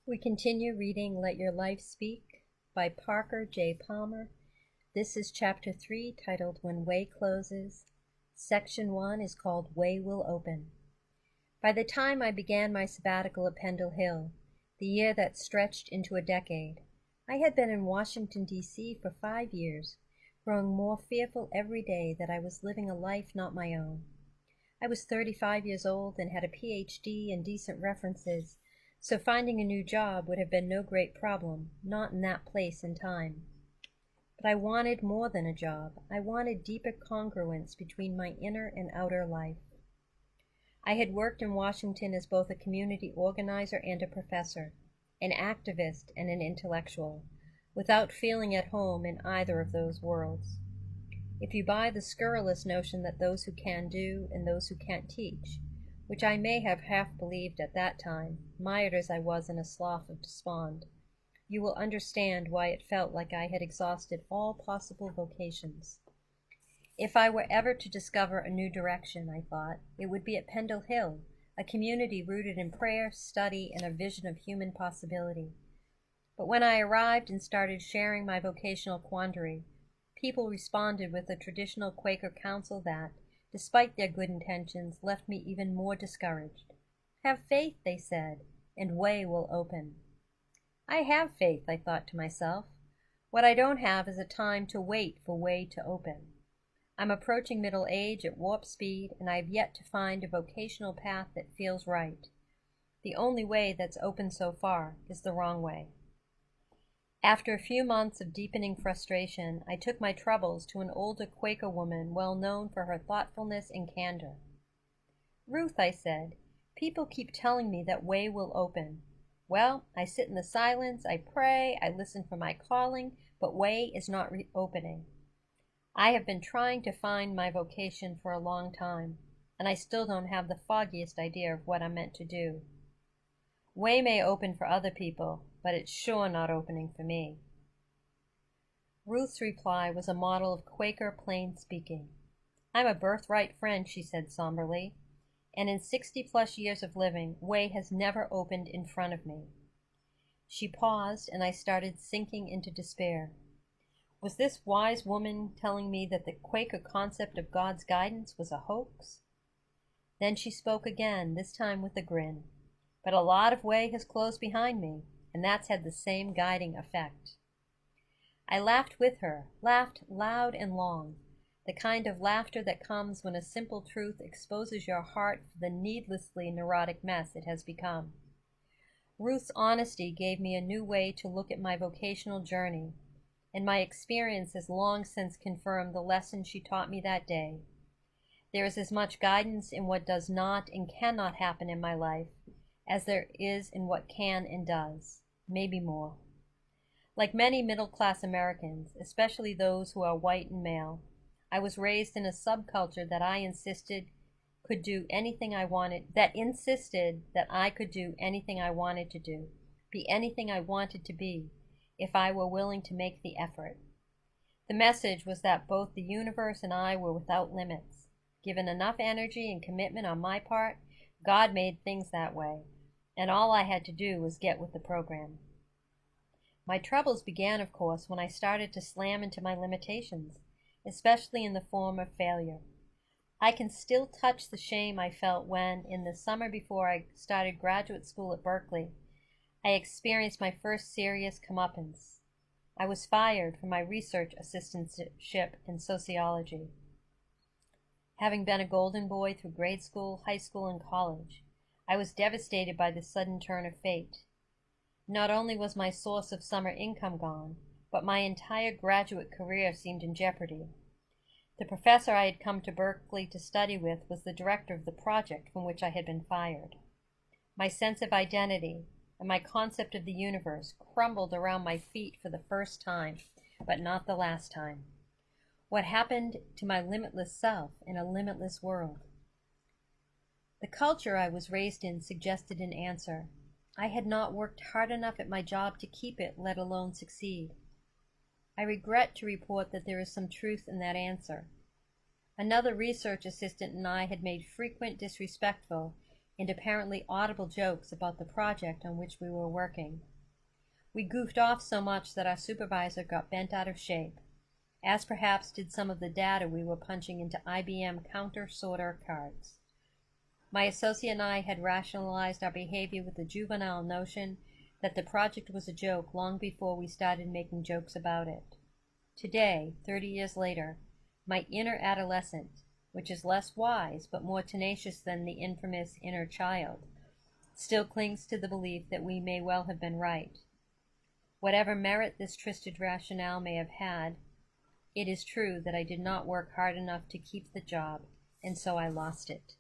We continue reading Let Your Life Speak by Parker J. Palmer. This is Chapter 3, titled When Way Closes. Section 1 is called Way Will Open. By the time I began my sabbatical at Pendle Hill, the year that stretched into a decade, I had been in Washington, D.C. for 5 years, growing more fearful every day that I was living a life not my own. I was 35 years old and had a Ph.D. and decent references, so finding a new job would have been no great problem, not in that place and time. But I wanted more than a job. I wanted deeper congruence between my inner and outer life. I had worked in Washington as both a community organizer and a professor, an activist and an intellectual, without feeling at home in either of those worlds. If you buy the scurrilous notion that those who can do and those who can't teach, which I may have half believed at that time, mired as I was in a slough of despond, you will understand why it felt like I had exhausted all possible vocations. If I were ever to discover a new direction, I thought, it would be at Pendle Hill, a community rooted in prayer, study, and a vision of human possibility. But when I arrived and started sharing my vocational quandary, people responded with a traditional Quaker counsel that, despite their good intentions, left me even more discouraged. Have faith, they said, and way will open. I have faith, I thought to myself. What I don't have is a time to wait for way to open. I'm approaching middle age at warp speed, and I have yet to find a vocational path that feels right. The only way that's open so far is the wrong way. After a few months of deepening frustration, I took my troubles to an older Quaker woman well known for her thoughtfulness and candor. "Ruth," I said, "people keep telling me that way will open. Well, I sit in the silence, I pray, I listen for my calling, but way is not opening. I have been trying to find my vocation for a long time, and I still don't have the foggiest idea of what I'm meant to do. Way may open for other people, but it's sure not opening for me." Ruth's reply was a model of Quaker plain speaking. "I'm a birthright friend," she said somberly, "and in 60-plus years of living, way has never opened in front of me." She paused, and I started sinking into despair. Was this wise woman telling me that the Quaker concept of God's guidance was a hoax? Then she spoke again, this time with a grin. "But a lot of way has closed behind me, and that's had the same guiding effect." I laughed with her, laughed loud and long, the kind of laughter that comes when a simple truth exposes your heart for the needlessly neurotic mess it has become. Ruth's honesty gave me a new way to look at my vocational journey, and my experience has long since confirmed the lesson she taught me that day. There is as much guidance in what does not and cannot happen in my life as there is in what can and does, maybe more. Like many middle-class Americans, especially those who are white and male, I was raised in a subculture that I insisted could do anything I wanted, that insisted that I could do anything I wanted to do, be anything I wanted to be, if I were willing to make the effort. The message was that both the universe and I were without limits. Given enough energy and commitment on my part, God made things that way, and all I had to do was get with the program. My troubles began, of course, when I started to slam into my limitations, especially in the form of failure. I can still touch the shame I felt when, in the summer before I started graduate school at Berkeley, I experienced my first serious comeuppance. I was fired from my research assistantship in sociology. Having been a golden boy through grade school, high school, and college, I was devastated by the sudden turn of fate. Not only was my source of summer income gone, but my entire graduate career seemed in jeopardy. The professor I had come to Berkeley to study with was the director of the project from which I had been fired. My sense of identity and my concept of the universe crumbled around my feet for the first time, but not the last time. What happened to my limitless self in a limitless world? The culture I was raised in suggested an answer. I had not worked hard enough at my job to keep it, let alone succeed. I regret to report that there is some truth in that answer. Another research assistant and I had made frequent disrespectful, and apparently audible jokes about the project on which we were working. We goofed off so much that our supervisor got bent out of shape, as perhaps did some of the data we were punching into IBM counter sorter cards. My associate and I had rationalized our behavior with the juvenile notion that the project was a joke long before we started making jokes about it. Today, 30 years later, my inner adolescent, which is less wise but more tenacious than the infamous inner child, still clings to the belief that we may well have been right. Whatever merit this twisted rationale may have had, it is true that I did not work hard enough to keep the job, and so I lost it.